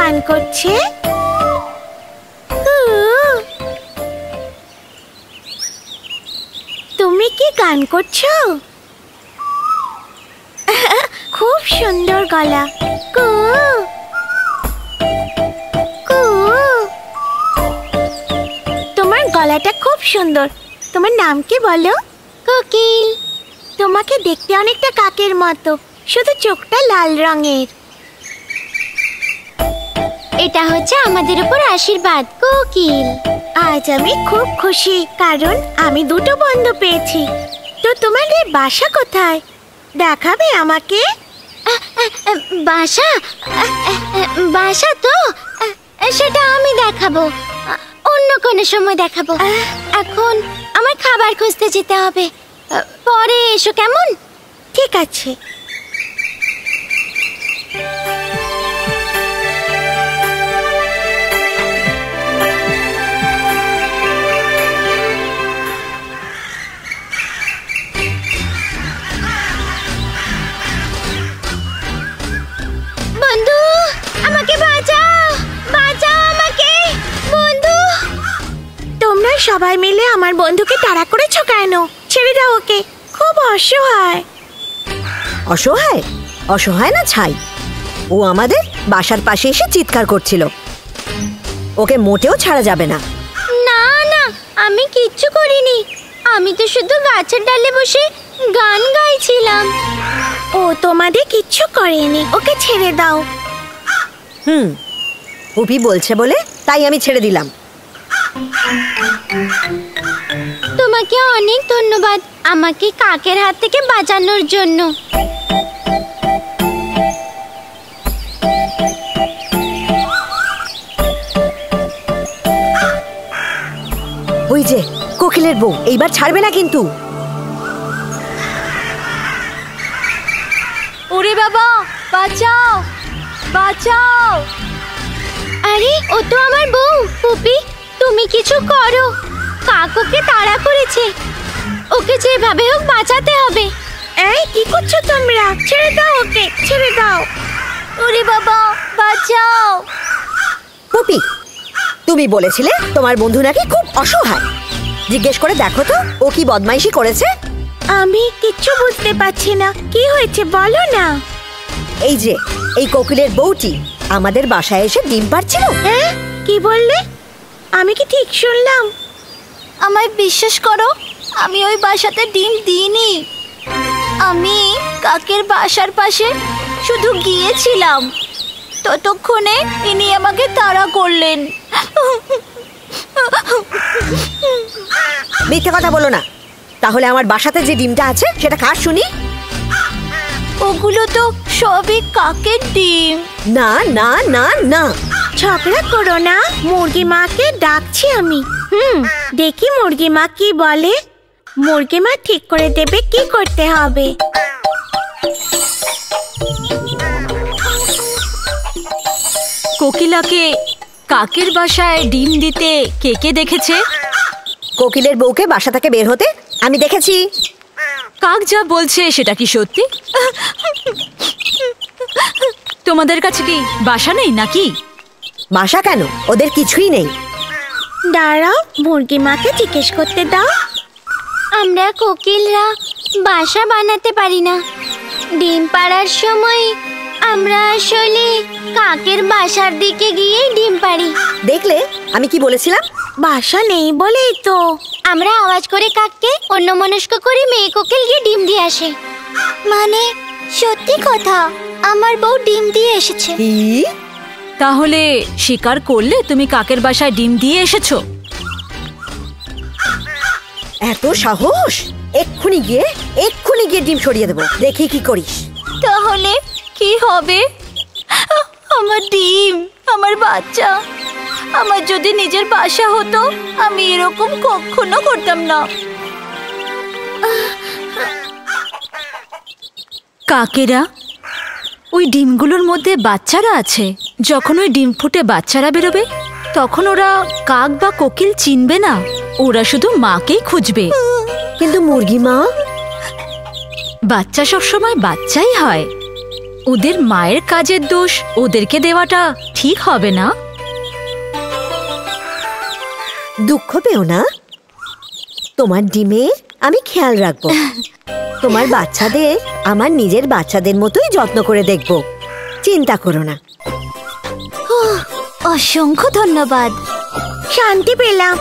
গান করছে। তুমি কি গান করছো? খুব সুন্দর গলা। কু কু, তোমার গলাটা খুব সুন্দর। তোমার নাম কি বলো? কোকিল। তোমাকে দেখতে অনেকটা কাকের মতো, শুধু চোখটা লাল রঙের। এটা হচ্ছে আমাদের উপর আশীর্বাদ, কোকিল। আজ আমি খুব খুশি, কারণ আমি দুটো বন্ধু পেয়েছি। তো তোমাদের বাসা কোথায়, দেখাবে আমাকে? বাসা? বাসা তো সেটা আমি দেখাবো, অন্য কোনো সময় দেখাবো। এখন আমার খাবার খুঁজতে যেতে হবে, পরে এসো কেমন? ঠিক আছে। বন্ধু, আমাকে বাঁচাও, বাঁচাও আমাকে বন্ধু। তোমরা সবাই মিলে আমার বন্ধুকে তাড়া করেছো কেন? ছেড়ে দাও ওকে, খুব অসহায়। অসহায়? অসহায় না ছাই, ও আমাদের বাসার পাশে এসে চিৎকার করছিল। ওকে মোটেও ছাড়া যাবে না। না না, আমি কিচ্ছু করিনি, আমি তো শুধু গাছের ডালে বসে গান গাইছিলাম। ও তোমাদের কিচ্ছু করেনি, ওকে ছেড়ে দাও। পুপি বলছে বলে তাই আমি ছেড়ে দিলাম। তোমাকে অনেক ধন্যবাদ আমাকে কাকের হাত থেকে বাঁচানোর জন্য। ওই যে কোকিলের বউ, এইবার ছাড়বে না কিন্তু। ওরে বাবা, বাঁচাও বাঁচাও। আরে ও তো আমার বউ। পুপি, তুমি কিছু করো, কাক ওকে তাড়া করেছে, ওকে যেভাবে হোক বাঁচাতে হবে। এই কি করছো তোমরা? ছেড়ে দাও ওকে, ছেড়ে দাও। ওরে বাবা, বাঁচাও। পুপি, তুমি বলেছিলে তোমার বন্ধু নাকি খুব অসহায়। জিজ্ঞেস করে দেখো তো ও কি বদমাইশি করেছে। আমি কিচ্ছু বুঝতে পারছি না, কি হয়েছে বলো না। এই যে এই কোকিলের বউটি আমাদের বাসায় এসে ডিম পাড়ছিল। হ্যাঁ, কি বললে? আমি কি ঠিক শুনলাম? আমায় বিশ্বাস করো, আমি ওই বাসাতে ডিম দিইনি। আমি কাকের বাসার পাশে শুধু গিয়েছিলাম, ততক্ষণে ইনি আমাকে তাড়া করলেন। মিথ্যে কথা বলো না। তাহলে আমার বাসাতে যে ডিমটা আছে সেটা কার শুনি? ওগুলো তো সবই কাকের ডিম। না না না না, ঝগড়া করো না, মুরগি মাকে ডাকছি আমি। দেখি মুরগি মা কি বলে। মুরগি মা ঠিক করে দেবে কি করতে হবে। কোকিলাকে কাকের বাসায় ডিম দিতে কে কে দেখেছে? কোকিলের বউকে বাসা থেকে বের হতে আমি দেখেছি। কাক যা বলছে সেটা কি সত্যি? তোমাদের কাছে কি বাসা নেই নাকি? বাসা কেন, ওদের কিছুই নেই। দাঁড়াও, মুরগি মাকে জিজ্ঞেস করতে দাও। আমরা কোকিলরা বাসা বানাতে পারি না। ডিম পাড়ার সময় আমরা আসলে কাকের বাসার দিকে গিয়ে ডিম পাড়ি। দেখলে আমি কি বলেছিলাম? বাসা নেই বলেই তো আমরা আওয়াজ করে কাককে অন্যমনস্ক করে মেয়ে কোকিল গিয়ে ডিম দিয়ে আসে। মানে সত্যি কথা, আমার বউ ডিম দিয়ে এসেছে। কি? তাহলে স্বীকার করলে তুমি কাকের বাসায় ডিম দিয়ে এসেছো? এত সাহস? এক্ষুনি গিয়ে ডিম সরিয়ে দেবো, দেখি কি করিস। তাহলে কি হবে? আমার ডিম, আমার বাচ্চা, আমার যদি নিজের বাসা হতো আমি এরকম কখনো করতাম না। কাকেরা, ওই ডিমগুলোর মধ্যে বাচ্চারা আছে। যখন ওই ডিম ফুটে বাচ্চারা বেরোবে তখন ওরা কাক বা কোকিল চিনবে না, ওরা শুধু মাকেই খুঁজবে। কিন্তু মুরগি মা? বাচ্চা সবসময় বাচ্চাই হয়, ওদের মায়ের কাজের দোষ ওদেরকে দেওয়াটা ঠিক হবে না। দুঃখ পেও না, তোমার ডিমের আমি খেয়াল রাখবো। তোমার বাচ্চাদের আমার নিজের বাচ্চাদের মতোই যত্ন করে দেখব, চিন্তা করো না। অসংখ্য ধন্যবাদ, শান্তি পেলাম।